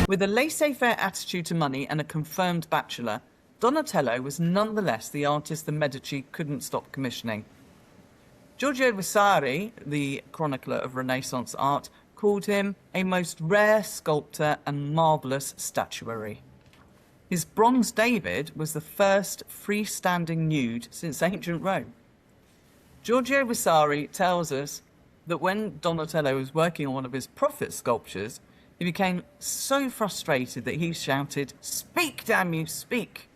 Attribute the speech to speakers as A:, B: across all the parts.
A: With a laissez-faire attitude to money and a confirmed bachelor, Donatello was nonetheless the artist the Medici couldn't stop commissioning. Giorgio Vasari, the chronicler of Renaissance art, called him a most rare sculptor and marvellous statuary. His bronze David was the first freestanding nude since ancient Rome. Giorgio Vasari tells us that when Donatello was working on one of his prophet sculptures, he became so frustrated that he shouted, "Speak, damn you, speak!"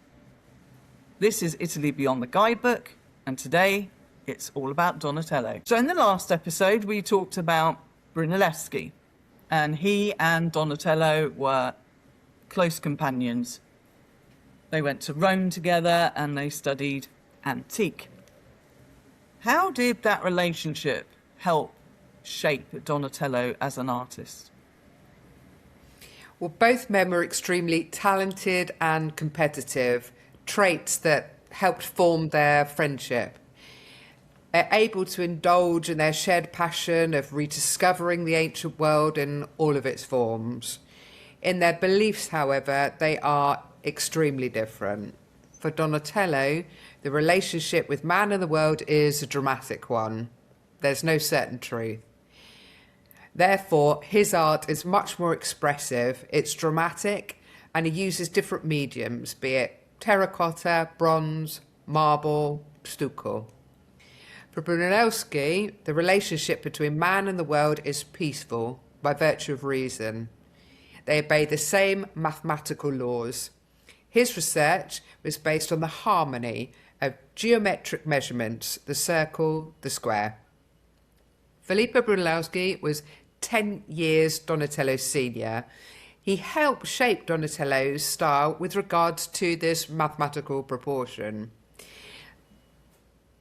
A: This is Italy Beyond the Guidebook, and today it's all about Donatello. So in the last episode, we talked about Brunelleschi, and he and Donatello were close companions. They went to Rome together and they studied antique. How did that relationship help shape Donatello as an artist?
B: Well, both men were extremely talented and competitive, traits that helped form their friendship. They're able to indulge in their shared passion of rediscovering the ancient world in all of its forms. In their beliefs, however, they are extremely different. For Donatello, the relationship with man and the world is a dramatic one. There's no certain truth. Therefore, his art is much more expressive, it's dramatic, and he uses different mediums, be it terracotta, bronze, marble, stucco. For Brunelleschi, the relationship between man and the world is peaceful by virtue of reason. They obey the same mathematical laws. His research was based on the harmony of geometric measurements, the circle, the square. Filippo Brunelleschi was 10 years Donatello's senior. He helped shape Donatello's style with regards to this mathematical proportion.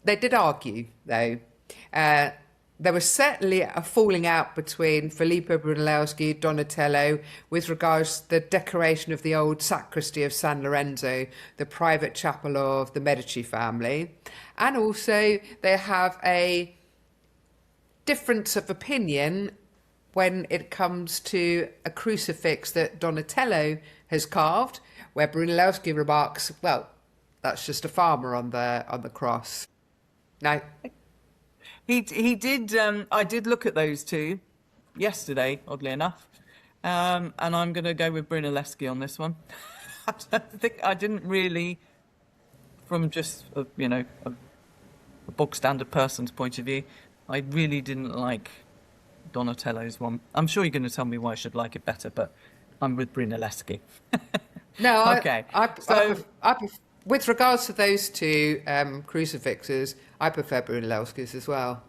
B: They did argue, though. There was certainly a falling out between Filippo Brunelleschi and Donatello with regards to the decoration of the old sacristy of San Lorenzo, the private chapel of the Medici family. And also they have a difference of opinion when it comes to a crucifix that Donatello has carved, where Brunelleschi remarks, well, that's just a farmer on the cross. Now,
A: He did. I did look at those two yesterday, oddly enough, and I'm going to go with Brunelleschi on this one. I didn't really, from just a bog standard person's point of view, I really didn't like Donatello's one. I'm sure you're going to tell me why I should like it better, but I'm with Brunelleschi.
B: No,
A: okay.
B: With regards to those two crucifixes, I prefer Brunelleschi's as well.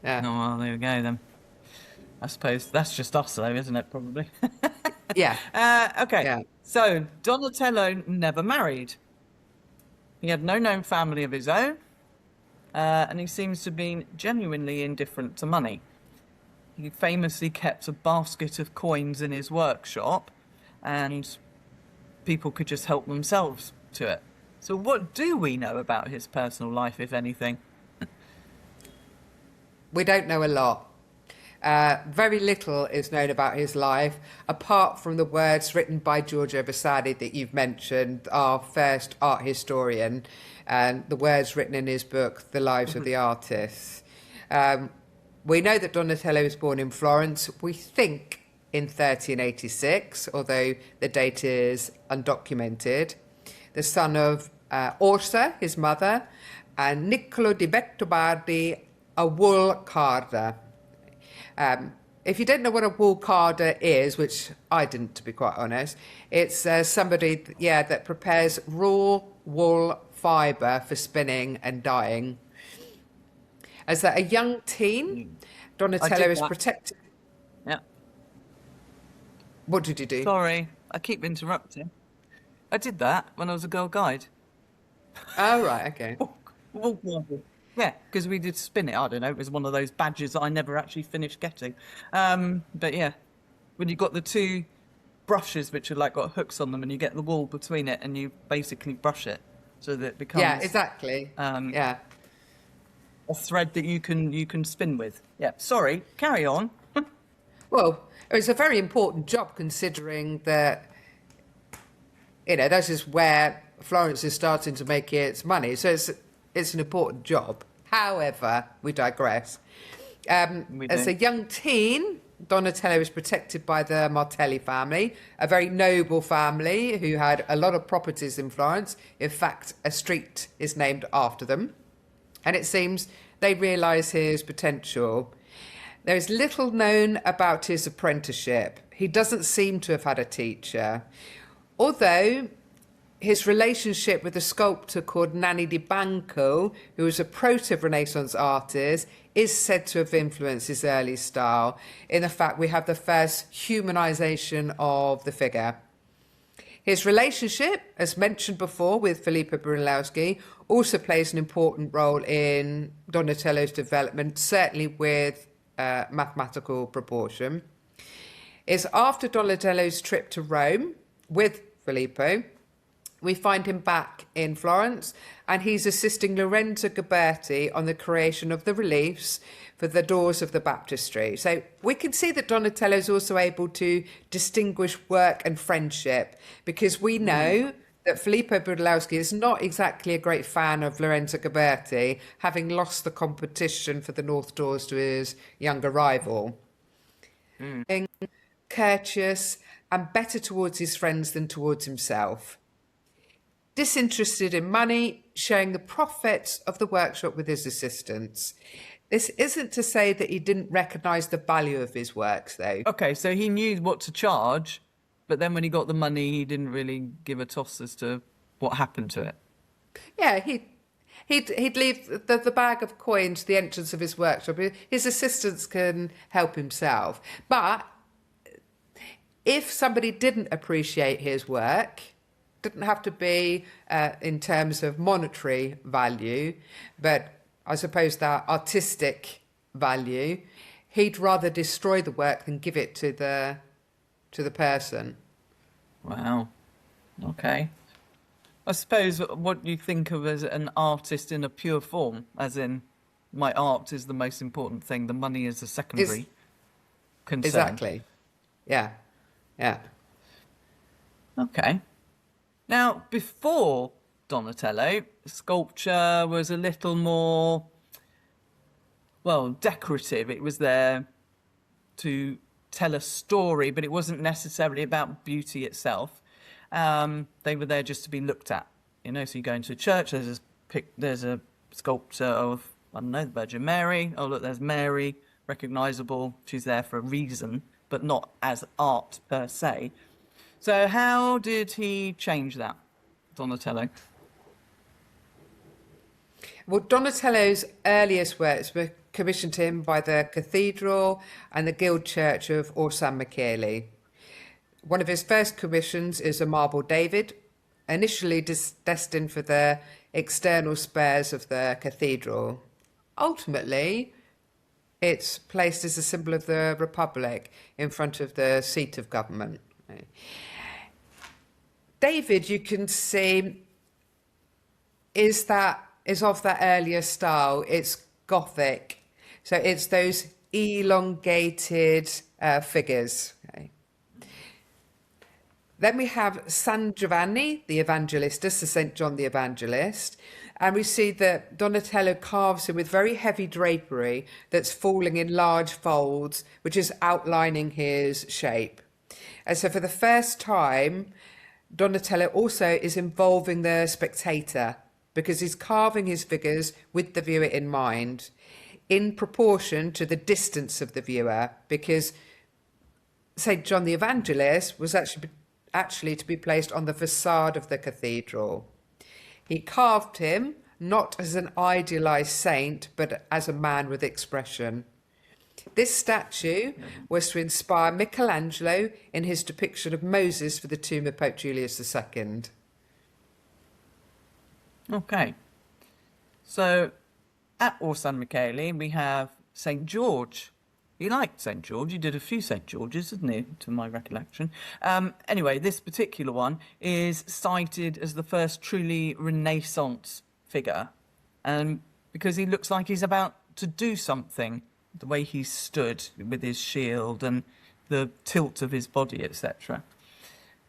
B: Yeah.
A: Oh, well, there we go then. I suppose that's just us, though, isn't it? Probably.
B: Yeah.
A: Okay.
B: Yeah.
A: So Donatello never married. He had no known family of his own, and he seems to have been genuinely indifferent to money. He famously kept a basket of coins in his workshop, and people could just help themselves to it. So what do we know about his personal life, if anything?
B: We don't know a lot. Very little is known about his life, apart from the words written by Giorgio Vasari that you've mentioned, our first art historian, and the words written in his book, The Lives of the Artists. We know that Donatello was born in Florence, we think in 1386, although the date is undocumented. The son of Orsa, his mother, and Niccolo di Bettobardi, a wool carder. If you don't know what a wool carder is, which I didn't, to be quite honest, it's somebody that prepares raw wool fibre for spinning and dyeing. As a young teen, Donatello is protected.
A: Yeah.
B: What did you do?
A: Sorry, I keep interrupting. I did that when I was a Girl Guide.
B: Oh, right, okay.
A: Yeah, because we did spin it. I don't know. It was one of those badges that I never actually finished getting. But yeah, when you got the two brushes which are like got hooks on them, and you get the wool between it, and you basically brush it so that it becomes
B: exactly.
A: a thread that you can spin with. Yeah. Sorry. Carry on.
B: Well, it's a very important job considering that, this is where Florence is starting to make its money. So it's an important job. However, we digress. As a young teen, Donatello is protected by the Martelli family, a very noble family who had a lot of properties in Florence. In fact, a street is named after them. And it seems they realise his potential. There is little known about his apprenticeship. He doesn't seem to have had a teacher. Although his relationship with a sculptor called Nanni di Banco, who was a proto-Renaissance artist, is said to have influenced his early style. In the fact, we have the first humanisation of the figure. His relationship, as mentioned before, with Filippo Brunelleschi also plays an important role in Donatello's development, certainly with mathematical proportion. It's after Donatello's trip to Rome with Filippo, we find him back in Florence, and he's assisting Lorenzo Ghiberti on the creation of the reliefs for the doors of the baptistry. So we can see that Donatello is also able to distinguish work and friendship, because we know that Filippo Brunelleschi is not exactly a great fan of Lorenzo Ghiberti, having lost the competition for the North Doors to his younger rival. Courteous and better towards his friends than towards himself. Disinterested in money, sharing the profits of the workshop with his assistants. This isn't to say that he didn't recognise the value of his works, though.
A: Okay, so he knew what to charge, but then when he got the money, he didn't really give a toss as to what happened to it.
B: Yeah, he'd leave the bag of coins to the entrance of his workshop. His assistants can help himself. But if somebody didn't appreciate his work, didn't have to be in terms of monetary value, but I suppose that artistic value, he'd rather destroy the work than give it to the person.
A: Wow. Okay. I suppose what you think of as an artist in a pure form, as in my art is the most important thing, the money is a secondary concern.
B: Exactly. Yeah. Yeah.
A: Okay. Now, before Donatello, sculpture was a little more, well, decorative. It was there to tell a story, but it wasn't necessarily about beauty itself. They were there just to be looked at. So you go into a church, there's a sculpture of, I don't know, the Virgin Mary. Oh, look, there's Mary, recognisable. She's there for a reason, but not as art per se. So how did he change that, Donatello?
B: Well, Donatello's earliest works were commissioned to him by the Cathedral and the Guild Church of Orsanmichele. One of his first commissions is a marble David, initially destined for the external spares of the cathedral. Ultimately, it's placed as a symbol of the Republic in front of the seat of government. David, you can see, is of that earlier style. It's Gothic, so it's those elongated figures. Okay. Then we have San Giovanni the Evangelista, so St. John the Evangelist, and we see that Donatello carves him with very heavy drapery that's falling in large folds, which is outlining his shape. And so for the first time, Donatello also is involving the spectator, because he's carving his figures with the viewer in mind, in proportion to the distance of the viewer, because St. John the Evangelist was actually to be placed on the facade of the cathedral. He carved him not as an idealised saint, but as a man with expression. This statue was to inspire Michelangelo in his depiction of Moses for the tomb of Pope Julius II.
A: Okay. So, at Orsanmichele, we have St. George. He liked St. George. He did a few St. Georges, didn't he, to my recollection? Anyway, this particular one is cited as the first truly Renaissance figure, because he looks like he's about to do something. The way he stood with his shield and the tilt of his body, etc.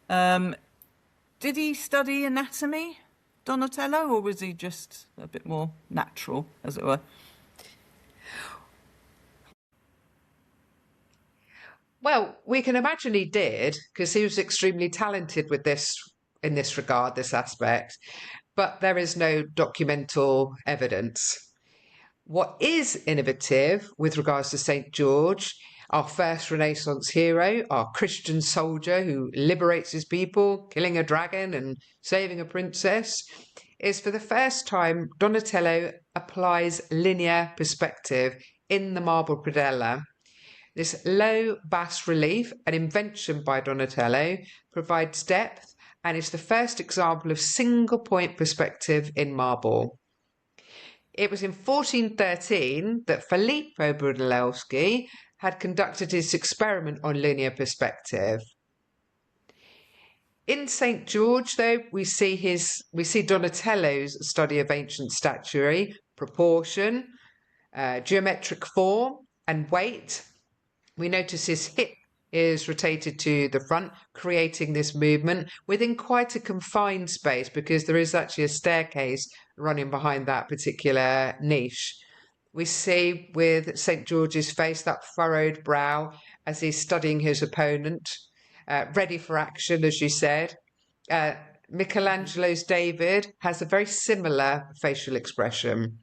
A: Did he study anatomy, Donatello, or was he just a bit more natural, as it were?
B: Well, we can imagine he did, because he was extremely talented with this in this regard, this aspect, but there is no documental evidence. What is innovative with regards to St. George, our first Renaissance hero, our Christian soldier who liberates his people, killing a dragon and saving a princess, is for the first time Donatello applies linear perspective in the marble predella. This low bas relief, an invention by Donatello, provides depth and is the first example of single point perspective in marble. It was in 1413 that Filippo Brunelleschi had conducted his experiment on linear perspective. In St. George, though, we see Donatello's study of ancient statuary, proportion, geometric form, and weight. We notice his hip is rotated to the front, creating this movement within quite a confined space, because there is actually a staircase running behind that particular niche. We see with St. George's face that furrowed brow as he's studying his opponent, ready for action, as you said. Michelangelo's David has a very similar facial expression.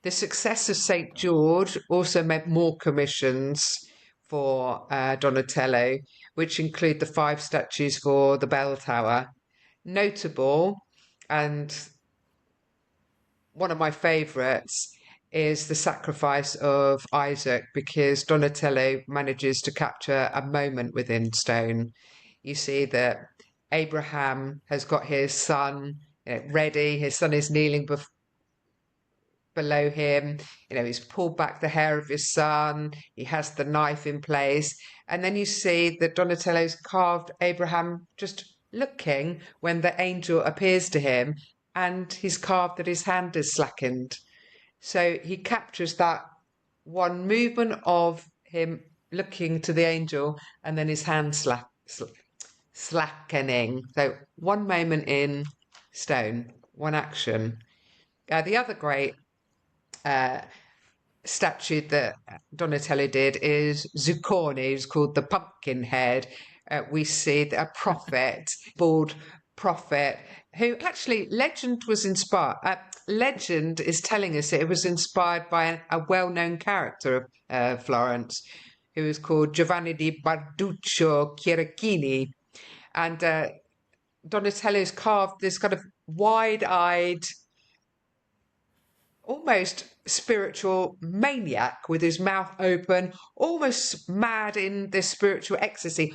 B: The success of St. George also meant more commissions for Donatello, which include the 5 statues for the bell tower. Notable, and one of my favourites, is the sacrifice of Isaac, because Donatello manages to capture a moment within stone. You see that Abraham has got his son ready. His son is kneeling below him. He's pulled back the hair of his son. He has the knife in place. And then you see that Donatello's carved Abraham just looking when the angel appears to him, and he's carved that his hand is slackened. So he captures that one movement of him looking to the angel and then his hand slackening. So one moment in stone, one action. The other great statue that Donatello did is Zuccone, who's called the pumpkin head. We see a prophet, bald prophet, who actually legend is telling us that it was inspired by a well-known character of Florence, who is called Giovanni di Barduccio Chiericchini. And Donatello's carved this kind of wide-eyed, almost spiritual maniac with his mouth open, almost mad in this spiritual ecstasy,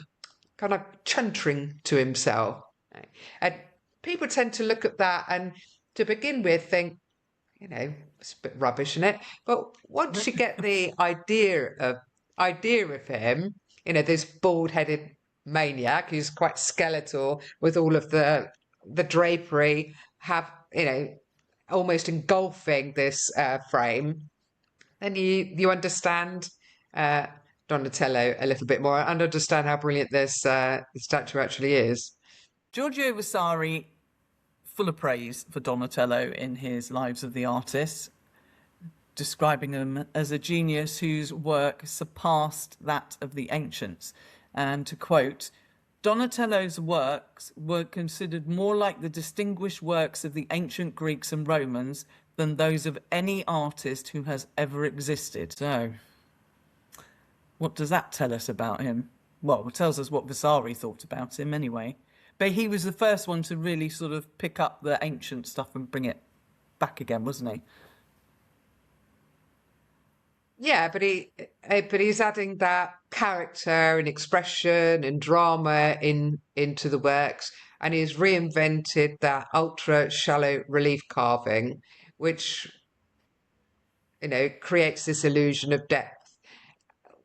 B: kind of chuntering to himself. And people tend to look at that and to begin with think, it's a bit rubbish, isn't it? But once you get the idea of him, this bald-headed maniac who's quite skeletal with all of the drapery, almost engulfing this frame, then you understand Donatello a little bit more and understand how brilliant this statue actually is.
A: Giorgio Vasari, full of praise for Donatello in his Lives of the Artists, describing him as a genius whose work surpassed that of the ancients. And to quote, Donatello's works were considered more like the distinguished works of the ancient Greeks and Romans than those of any artist who has ever existed. So, what does that tell us about him? Well, it tells us what Vasari thought about him anyway. But he was the first one to really sort of pick up the ancient stuff and bring it back again, wasn't he?
B: Yeah, but he's adding that character and expression and drama into the works, and he's reinvented that ultra shallow relief carving, which creates this illusion of depth,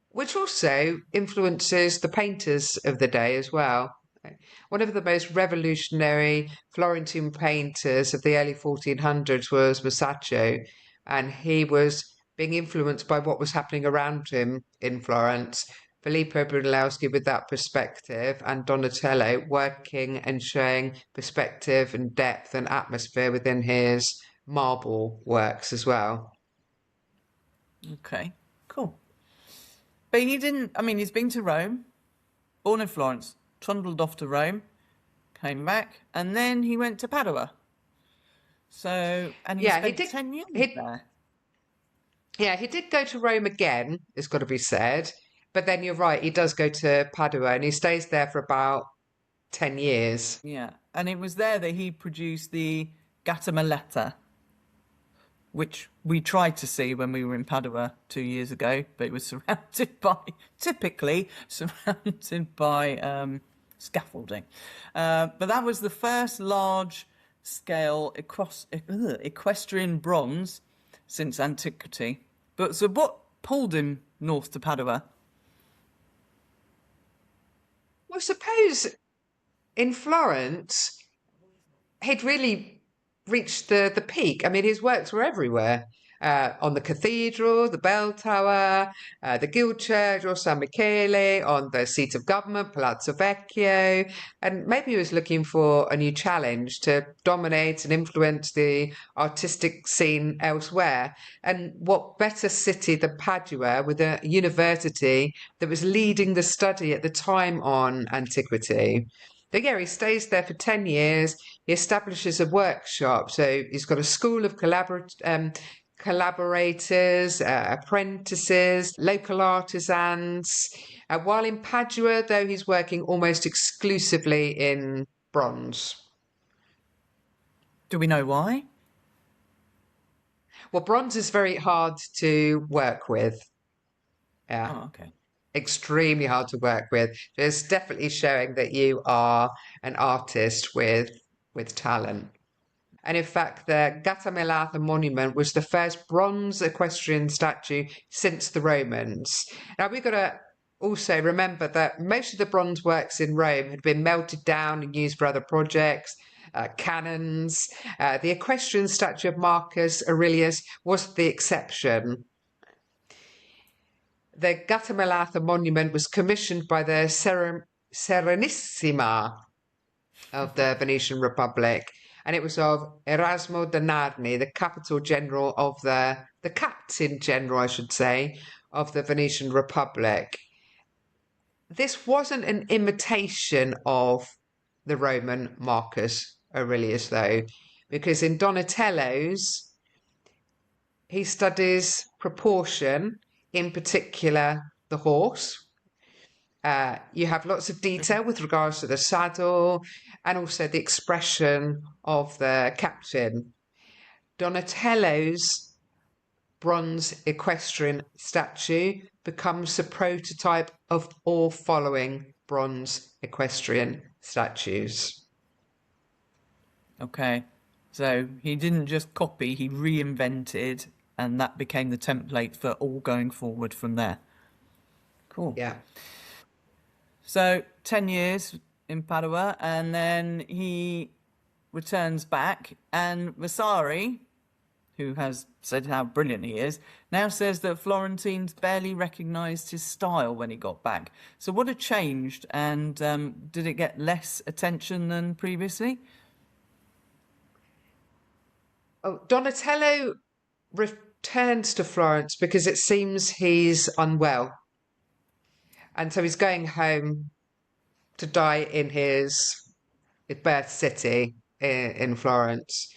B: which also influences the painters of the day as well. One of the most revolutionary Florentine painters of the early 1400s was Masaccio, and he was being influenced by what was happening around him in Florence. Filippo Brunelleschi with that perspective, and Donatello working and showing perspective and depth and atmosphere within his marble works as well.
A: Okay, cool. But he didn't, I mean, he's been to Rome, born in Florence, trundled off to Rome, came back, and then he went to Padua. So, and he
B: Yeah, he
A: spent
B: did.
A: 10 years
B: He
A: there.
B: Yeah, he did go to Rome again, it's got to be said. But then you're right, he does go to Padua and he stays there for about 10 years.
A: Yeah. And it was there that he produced the Gattamelata, which we tried to see when we were in Padua 2 years ago, but it was typically surrounded by scaffolding. But that was the first large scale equestrian bronze since antiquity. But so what pulled him north to Padua?
B: Well, suppose in Florence, he'd really reached the peak. I mean, his works were everywhere. On the cathedral, the bell tower, the guild church, Orsanmichele, on the seat of government, Palazzo Vecchio. And maybe he was looking for a new challenge to dominate and influence the artistic scene elsewhere. And what better city than Padua with a university that was leading the study at the time on antiquity? But yeah, he stays there for 10 years. He establishes a workshop. So he's got a school of collaborators, apprentices, local artisans. While in Padua, though, he's working almost exclusively in bronze.
A: Do we know why?
B: Well, bronze is very hard to work with. Yeah.
A: Oh, okay.
B: Extremely hard to work with. It's definitely showing that you are an artist with talent. And in fact, the Gattamelata monument was the first bronze equestrian statue since the Romans. Now we've got to also remember that most of the bronze works in Rome had been melted down and used for other projects. Cannons. The equestrian statue of Marcus Aurelius was the exception. The Gattamelata monument was commissioned by the Serenissima of the Venetian Republic, and it was of Erasmo da Narni, the capital general of the captain general, I should say, of the Venetian Republic. This wasn't an imitation of the Roman Marcus Aurelius, though, because in Donatello's, he studies proportion, in particular the horse. You have lots of detail with regards to the saddle and also the expression of the captain. Donatello's bronze equestrian statue becomes the prototype of all following bronze equestrian statues.
A: Okay. So he didn't just copy, he reinvented, and that became the template for all going forward from there. Cool.
B: Yeah.
A: So 10 years in Padua, and then he returns back, and Vasari, who has said how brilliant he is, now says that Florentines barely recognised his style when he got back. So what had changed, and did it get less attention than previously?
B: Oh, Donatello returns to Florence because it seems he's unwell. And so he's going home to die in his birth city in Florence.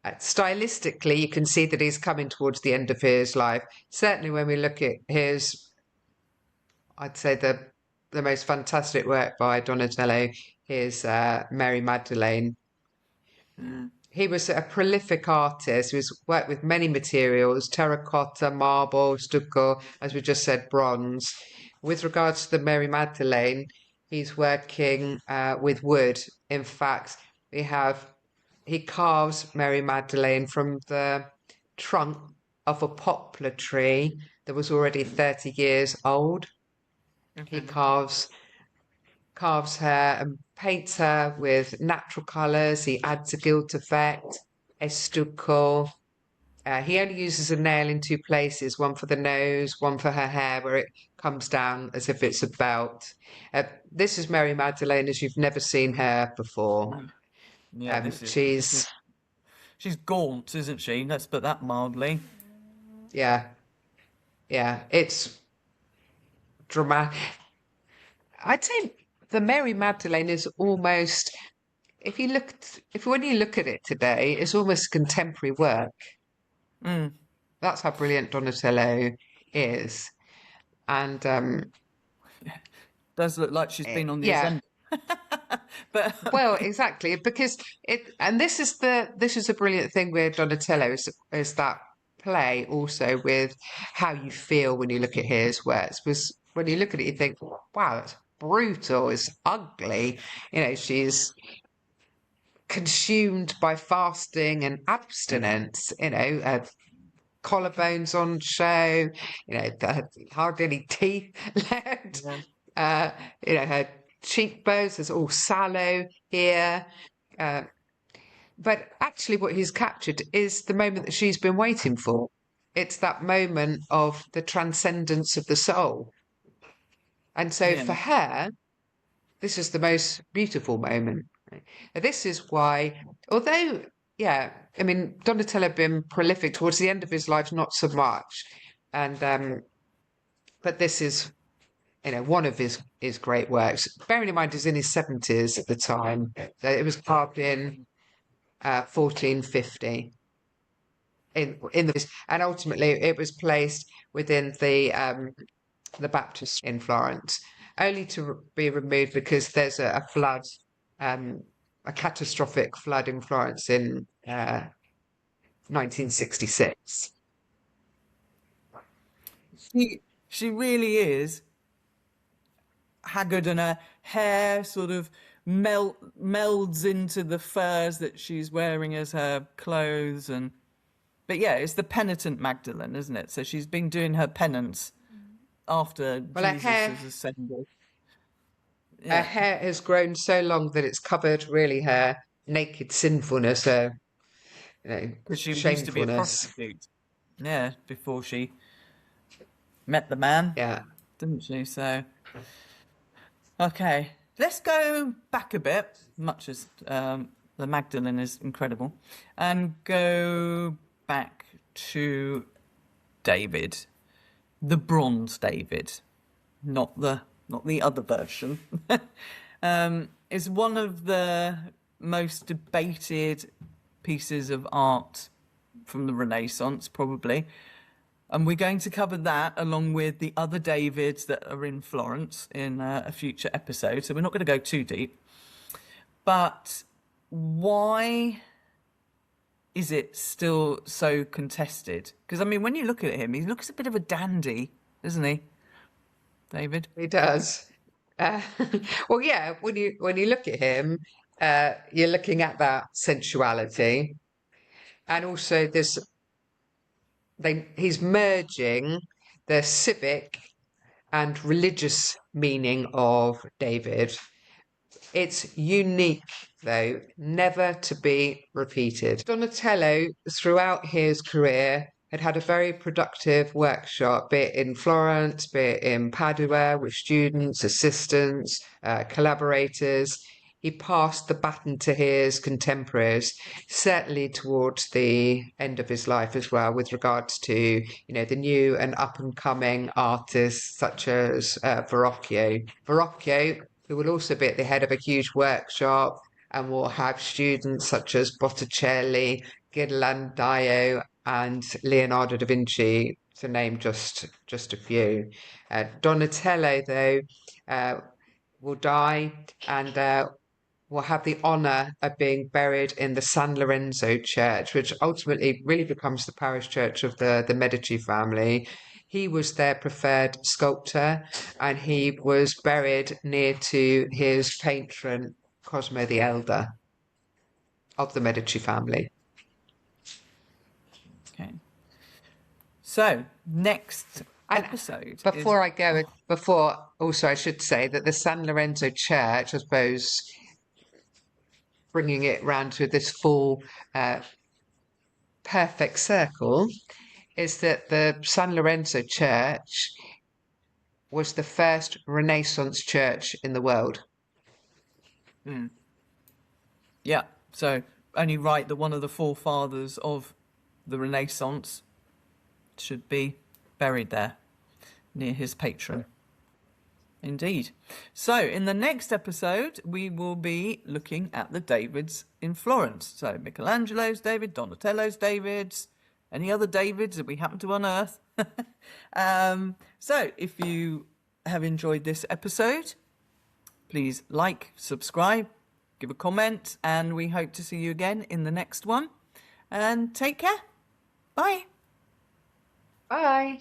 B: Stylistically, you can see that he's coming towards the end of his life. Certainly when we look at his, I'd say the most fantastic work by Donatello is Mary Magdalene. He was a prolific artist who's worked with many materials, terracotta, marble, stucco, as we just said, bronze. With regards to the Mary Magdalene, he's working with wood. In fact, he carves Mary Magdalene from the trunk of a poplar tree that was already 30 years old. He carves her and paints her with natural colours. He adds a gilt effect, estuco, He only uses a nail in two places, one for the nose, one for her hair, where it comes down as if it's a belt. This is Mary Magdalene as you've never seen her before.
A: Yeah, this is
B: She's,
A: she's gaunt, isn't she? Let's put that mildly.
B: yeah, yeah, it's dramatic. I'd say the Mary Magdalene is almost, when you look at it today, it's almost contemporary work. That's how brilliant Donatello is. And
A: Does look like she's been on the
B: yeah,
A: ascent. But
B: well, exactly, because this is a brilliant thing with Donatello is that play also with how you feel when you look at his works. Was when you look at it, you think, wow, that's brutal, it's ugly. She's consumed by fasting and abstinence. Collarbones on show. Hardly any teeth left. Her cheekbones is all sallow here. But actually, what he's captured is the moment that she's been waiting for. It's that moment of the transcendence of the soul. And so for her, this is the most beautiful moment. This is why, although, yeah, I mean, Donatello had been prolific towards the end of his life, not so much. And but this is, one of his great works. Bearing in mind he's in his 70s at the time. So it was carved in 1450 and ultimately it was placed within the Baptist in Florence, only to be removed because there's a flood, a catastrophic flood in Florence in 1966.
A: She really is haggard, and her hair sort of melds into the furs that she's wearing as her clothes. But yeah, it's the Penitent Magdalene, isn't it? So she's been doing her penance after Jesus has ascended.
B: Her hair has grown so long that it's covered really her naked sinfulness, her
A: Because she used to be a
B: shamefulness.
A: prostitute. Yeah, before she met the man,
B: Yeah.
A: didn't she? So, okay, let's go back a bit, much as the Magdalene is incredible, and go back to David, the bronze David, not the other version. Is one of the most debated pieces of art from the Renaissance, probably. And we're going to cover that along with the other Davids that are in Florence in a future episode. So we're not going to go too deep. But why is it still so contested? Because, I mean, when you look at him, he looks a bit of a dandy, doesn't he, David?
B: He does. Uh, well, yeah, when you look at him, you're looking at that sensuality. And also he's merging the civic and religious meaning of David. It's unique, though, never to be repeated. Donatello, throughout his career, had a very productive workshop, be it in Florence, be it in Padua, with students, assistants, collaborators. He passed the baton to his contemporaries, certainly towards the end of his life as well, with regards to, the new and up-and-coming artists such as Verrocchio. Verrocchio, who will also be at the head of a huge workshop and will have students such as Botticelli, Ghirlandaio, and Leonardo da Vinci, to name just a few. Donatello, though, will die and will have the honour of being buried in the San Lorenzo Church, which ultimately really becomes the parish church of the Medici family. He was their preferred sculptor, and he was buried near to his patron, Cosmo the Elder, of the Medici family.
A: Okay. So, next episode.
B: Also I should say that the San Lorenzo Church, I suppose, bringing it round to this full perfect circle is that the San Lorenzo Church was the first Renaissance church in the world.
A: Yeah, so only right that one of the forefathers of the Renaissance should be buried there, near his patron. Indeed. So in the next episode, we will be looking at the Davids in Florence. So Michelangelo's David, Donatello's Davids, any other Davids that we happen to unearth. So if you have enjoyed this episode, please like, subscribe, give a comment, and we hope to see you again in the next one. And take care. Bye.
B: Bye.